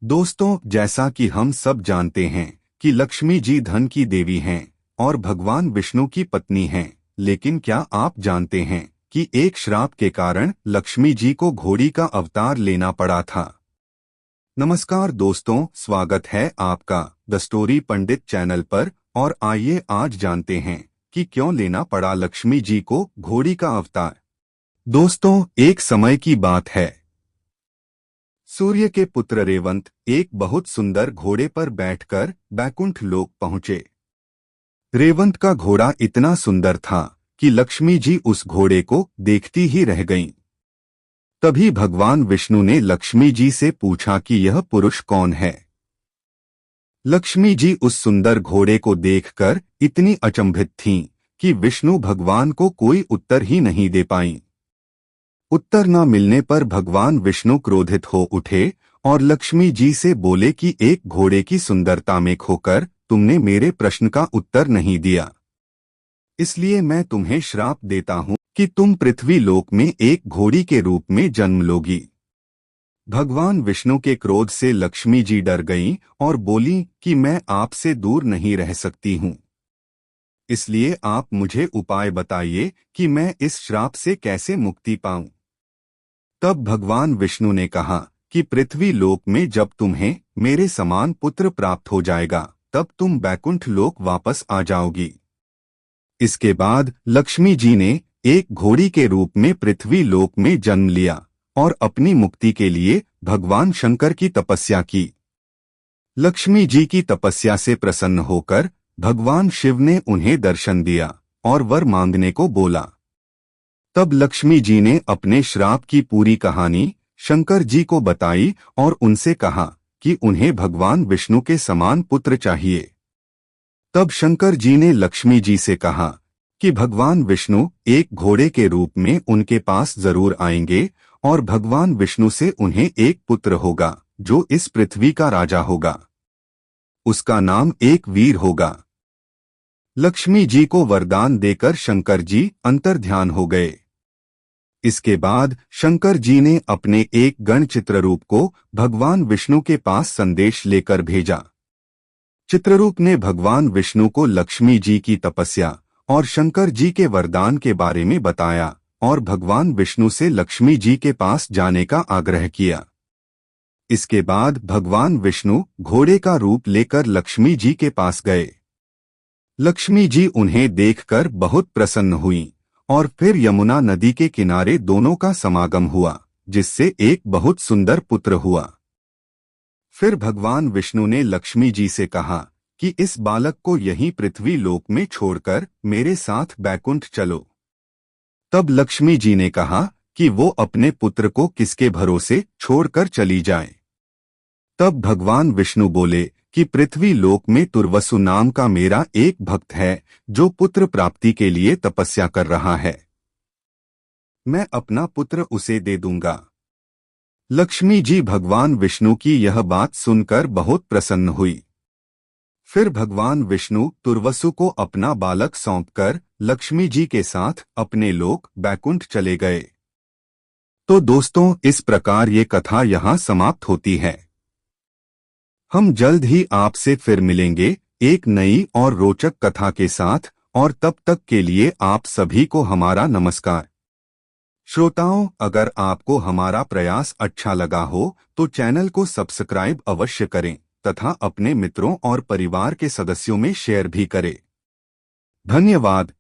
दोस्तों, जैसा कि हम सब जानते हैं कि लक्ष्मी जी धन की देवी हैं और भगवान विष्णु की पत्नी हैं, लेकिन क्या आप जानते हैं कि एक श्राप के कारण लक्ष्मी जी को घोड़ी का अवतार लेना पड़ा था। नमस्कार दोस्तों, स्वागत है आपका द स्टोरी पंडित चैनल पर। और आइए आज जानते हैं कि क्यों लेना पड़ा लक्ष्मी जी को घोड़ी का अवतार। दोस्तों, एक समय की बात है। सूर्य के पुत्र रेवंत एक बहुत सुंदर घोड़े पर बैठकर बैकुंठ लोक पहुंचे। रेवंत का घोड़ा इतना सुंदर था कि लक्ष्मी जी उस घोड़े को देखती ही रह गईं। तभी भगवान विष्णु ने लक्ष्मी जी से पूछा कि यह पुरुष कौन है। लक्ष्मी जी उस सुंदर घोड़े को देखकर इतनी अचंभित थीं कि विष्णु भगवान को कोई उत्तर ही नहीं दे पाईं। उत्तर न मिलने पर भगवान विष्णु क्रोधित हो उठे और लक्ष्मी जी से बोले कि एक घोड़े की सुंदरता में खोकर तुमने मेरे प्रश्न का उत्तर नहीं दिया, इसलिए मैं तुम्हें श्राप देता हूं कि तुम पृथ्वी लोक में एक घोड़ी के रूप में जन्म लोगी। भगवान विष्णु के क्रोध से लक्ष्मी जी डर गईं और बोली कि मैं आपसे दूर नहीं रह सकती हूं, इसलिए आप मुझे उपाय बताइए कि मैं इस श्राप से कैसे मुक्ति पाऊं। तब भगवान विष्णु ने कहा कि पृथ्वी लोक में जब तुम्हें मेरे समान पुत्र प्राप्त हो जाएगा, तब तुम बैकुंठ लोक वापस आ जाओगी। इसके बाद लक्ष्मी जी ने एक घोड़ी के रूप में पृथ्वी लोक में जन्म लिया और अपनी मुक्ति के लिए भगवान शंकर की तपस्या की। लक्ष्मी जी की तपस्या से प्रसन्न होकर भगवान शिव ने उन्हें दर्शन दिया और वर मांगने को बोला। तब लक्ष्मी जी ने अपने श्राप की पूरी कहानी शंकर जी को बताई और उनसे कहा कि उन्हें भगवान विष्णु के समान पुत्र चाहिए। तब शंकर जी ने लक्ष्मी जी से कहा कि भगवान विष्णु एक घोड़े के रूप में उनके पास जरूर आएंगे और भगवान विष्णु से उन्हें एक पुत्र होगा जो इस पृथ्वी का राजा होगा। उसका नाम एक वीर होगा। लक्ष्मी जी को वरदान देकर शंकर जी अंतर्ध्यान हो गए। इसके बाद शंकर जी ने अपने एक गण चित्ररूप को भगवान विष्णु के पास संदेश लेकर भेजा। चित्ररूप ने भगवान विष्णु को लक्ष्मी जी की तपस्या और शंकर जी के वरदान के बारे में बताया और भगवान विष्णु से लक्ष्मी जी के पास जाने का आग्रह किया। इसके बाद भगवान विष्णु घोड़े का रूप लेकर लक्ष्मी जी के पास गए। लक्ष्मी जी उन्हें देखकर बहुत प्रसन्न हुईं और फिर यमुना नदी के किनारे दोनों का समागम हुआ, जिससे एक बहुत सुंदर पुत्र हुआ। फिर भगवान विष्णु ने लक्ष्मी जी से कहा कि इस बालक को यहीं पृथ्वी लोक में छोड़कर मेरे साथ बैकुंठ चलो। तब लक्ष्मी जी ने कहा कि वो अपने पुत्र को किसके भरोसे छोड़कर चली जाए। तब भगवान विष्णु बोले कि पृथ्वी लोक में तुर्वसु नाम का मेरा एक भक्त है जो पुत्र प्राप्ति के लिए तपस्या कर रहा है। मैं अपना पुत्र उसे दे दूंगा। लक्ष्मी जी भगवान विष्णु की यह बात सुनकर बहुत प्रसन्न हुई। फिर भगवान विष्णु तुर्वसु को अपना बालक सौंपकर लक्ष्मी जी के साथ अपने लोक बैकुंठ चले गए। तो दोस्तों, इस प्रकार ये कथा यहाँ समाप्त होती है। हम जल्द ही आपसे फिर मिलेंगे एक नई और रोचक कथा के साथ, और तब तक के लिए आप सभी को हमारा नमस्कार। श्रोताओं, अगर आपको हमारा प्रयास अच्छा लगा हो तो चैनल को सब्सक्राइब अवश्य करें तथा अपने मित्रों और परिवार के सदस्यों में शेयर भी करें। धन्यवाद।